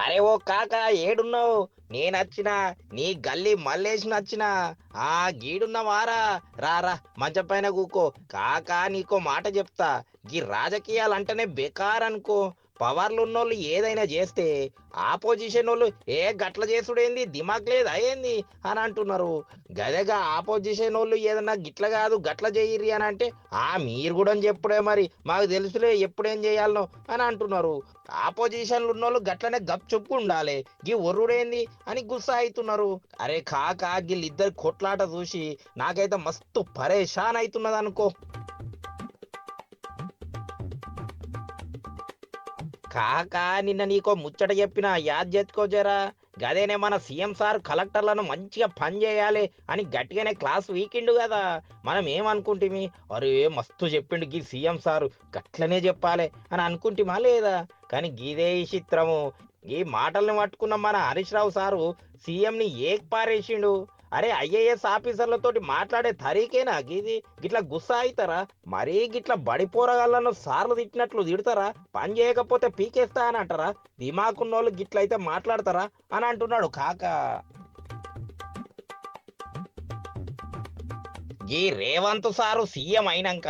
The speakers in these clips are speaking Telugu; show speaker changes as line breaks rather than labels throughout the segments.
అరే ఓ కాక ఏడున్నావు? నేనచ్చినా, నీ గల్లీ మల్లేష్ నచ్చినా. గీడున్న వారా, రారా మంచం పైన కూకో. కాకా నీకో మాట చెప్తా, గీ రాజకీయాలంటేనే బేకారనుకో. పవర్లున్నోళ్ళు ఏదైనా చేస్తే ఆపోజిషన్ వాళ్ళు గట్ల చేసుడేంది, దిమాక్ లేదా ఏంది అని అంటున్నారు. గదెగా ఆపోజిషన్ వాళ్ళు ఏదన్నా గిట్ల కాదు గట్ల చెయ్యిర్రి అని అంటే, మీరు కూడా చెప్పుడే మరి మాకు తెలుసులే ఎప్పుడేం చేయాలనో అని అంటున్నారు. ఆపోజిషన్లు ఉన్నోళ్ళు గట్లనే గప్ చుప్పు ఉండాలి. గీ ఒర్రుడేంది అని గుస్సా అవుతున్నారు. అరే కాక వీళ్ళిద్దరి కొట్లాట చూసి నాకైతే మస్తు పరేషాన్ అవుతున్నది అనుకో. కాక నిన్న నీకో ముచ్చట చెప్పిన యాద్ చేసుకోజరా. గదేనే మన సీఎం సార్ కలెక్టర్లను మంచిగా పని చేయాలి అని గట్టిగానే క్లాస్ వీకిండు కదా. మనం ఏమనుకుంటిమి, అరే మస్తు చెప్పిండు గీ సీఎం సారు, గట్లనే చెప్పాలి అని అనుకుంటిమా లేదా? కానీ గీదే ఈ చిత్రము. ఈ మాటల్ని పట్టుకున్న మన హరీష్ రావు సారు సీఎంని ఏక్ పారేసిండు. అరే ఐఏఎస్ ఆఫీసర్లతోటి మాట్లాడే తరీకేనా గీది? గిట్లా గుస్సా అవుతారా? మరీ గిట్లా బడిపోరగాళ్ళను సార్లు తిట్టినట్లు తిడతారా? పని చేయకపోతే పీకేస్తా అని అంటారా? దిమాకున్నోళ్ళు గిట్లయితే మాట్లాడతారా అని అంటున్నాడు కాక. ఈ రేవంత్ సారు సీఎం అయినాక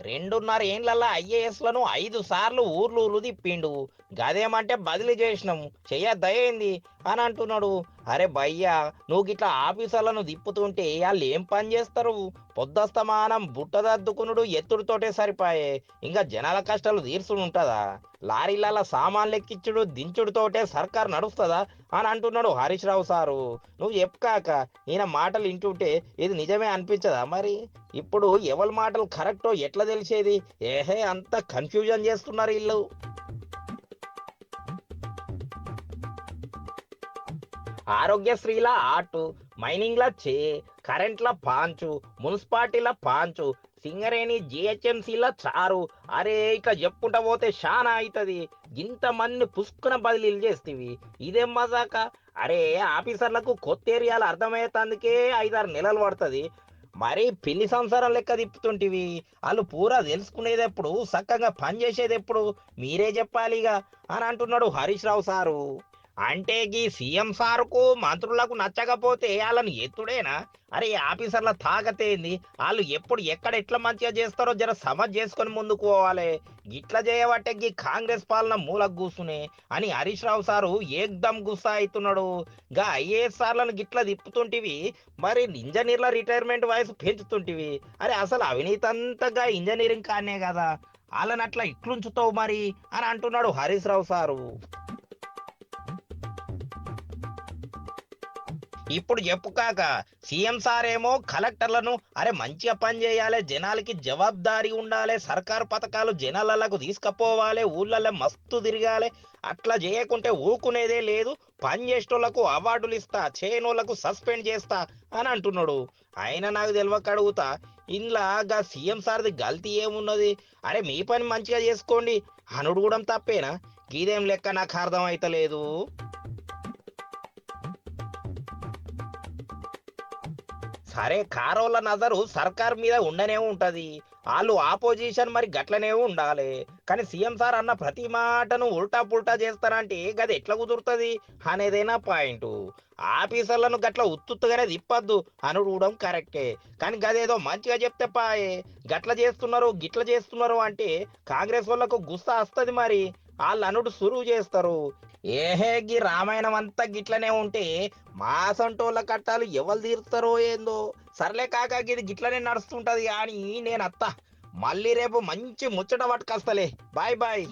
2.5 ఏండ్లల్లా ఐఏఎస్లను 5 సార్లు ఊర్లు తిప్పిండు. గదేమంటే బదిలీ చేసినాం, చెయ్యద్దయింది అని అంటున్నాడు. అరే భయ్యా, నువ్వు గిట్లా ఆఫీసర్లను తిప్పుతుంటే వాళ్ళు ఏం పని చేస్తారు? పొద్దస్తమానం బుట్టదద్దుకునుడు ఎత్తుడుతోటే సరిపాయే. ఇంకా జనాల కష్టాలు తీర్చుడు ఉంటదా? లారీల సామాన్లు ఎక్కించుడు దించుడుతోటే సర్కార్ నడుస్తుందా అని అంటున్నాడు హరీష్ రావు సారు. నువ్వు చెప్పుకాక, ఈయన మాటలు వింటుంటే ఇది నిజమే అనిపించదా మరి? ఇప్పుడు ఎవరి మాటలు కరెక్టో ఎట్లా తెలిసేది? అంత కన్ఫ్యూజన్ చేస్తున్నారు వీళ్ళు. ఆరోగ్యశ్రీల ఆటు, మైనింగ్ల కరెంట్ల పాంచు, మున్సిపాలిటీల పాంచు, సింగరేణి జిహెచ్ఎంసీల చారు. అరే ఇట్లా చెప్పుకుంటా పోతే శానా అవుతుంది. ఇంతమంది పుష్కున బదిలీలు చేస్తేవి, ఇదేం మజాక? అరే ఆఫీసర్లకు కొత్త ఏరియాలు అర్థమయ్యేందుకే 5-6 నెలలు పడుతుంది. మరి పిల్లి సంసారం లెక్క తిప్పుతుంటివి. వాళ్ళు పూరా తెలుసుకునేది ఎప్పుడు, చక్కగా పని చేసేది ఎప్పుడు? మీరే చెప్పాలిగా అని అంటున్నాడు హరీష్ రావు సారు. అంటే గీ సీఎం సార్కు మంత్రులకు నచ్చకపోతే వాళ్ళని ఎత్తుడేనా? అరే ఈ ఆఫీసర్ల తాగతేంది? వాళ్ళు ఎప్పుడు ఎక్కడ ఎట్లా మంచిగా చేస్తారో జర సమజ్ చేసుకొని ముందుకు పోవాలి. గిట్ల చేయబట్టే గీ కాంగ్రెస్ పాలన మూలకు కూసునే అని హరీష్ రావు సారు ఏకదం గుస్సా అవుతున్నాడు. గా ఐఏఎస్ సార్లను గిట్ల తిప్పుతుంటివి, మరి ఇంజనీర్ల రిటైర్మెంట్ వయసు పెంచుతుంటివి. అరే అసలు అవినీతి అంతగా ఇంజనీరింగ్ కానే కదా, వాళ్ళని అట్లా ఇట్లుంచుతావు మరి అని అంటున్నాడు హరీష్ రావు సారు. ఇప్పుడు చెప్పు కాక, సీఎం సార్ ఏమో కలెక్టర్లను అరే మంచిగా పని చేయాలి, జనాలకి జవాబారి ఉండాలి, సర్కారు పథకాలు జనాలకు తీసుకుపోవాలి, ఊళ్ళల్లో మస్తు తిరగాలి, అట్లా చేయకుంటే ఊకునేదే లేదు, పని చేసేటోళ్లకు అవార్డులు ఇస్తా, చేయనోళ్లకు సస్పెండ్ చేస్తా అని అంటున్నాడు. ఆయన నాకు తెలియక అడుగుతా, ఇంలాగా సీఎం సార్ది గల్తీ ఏమున్నది? అరే మీ పని మంచిగా చేసుకోండి అనుడు కూడా తప్పేనా? ఇదేం లెక్క నాకు అర్థం అయితలేదు. సరే కారోళ్ళ నజరు సర్కార్ మీద ఉండనే ఉంటది. వాళ్ళు ఆపోజిషన్ మరి గట్లనే ఉండాలి. కానీ సీఎం సార్ అన్న ప్రతి మాటను ఉల్టా పుల్టా చేస్తారంటే గది ఎట్లా కుదురుతుంది అనేదేనా పాయింట్. ఆఫీసర్లను గట్ల ఉత్తుత్తుగానే తిప్పద్దు అనుడు కూడా కరెక్టే. కానీ గదేదో మంచిగా చెప్తే పాయే. గట్ల చేస్తున్నారు గిట్ల చేస్తున్నారు అంటే కాంగ్రెస్ వాళ్ళకు గుస్సా వస్తుంది మరి. వాళ్ళు అనుడు సురువు చేస్తారు. గీ రామాయణం అంతా గిట్లనే ఉంటే మా సొంటోళ్ళ కట్టాలు ఎవరు తీరుతారో ఏందో. సర్లే కాక ఇది గిట్లనే నడుస్తుంటది కానీ నేను అత్త మళ్ళీ రేపు మంచి ముచ్చట పట్టుకొస్తలే. Bye bye.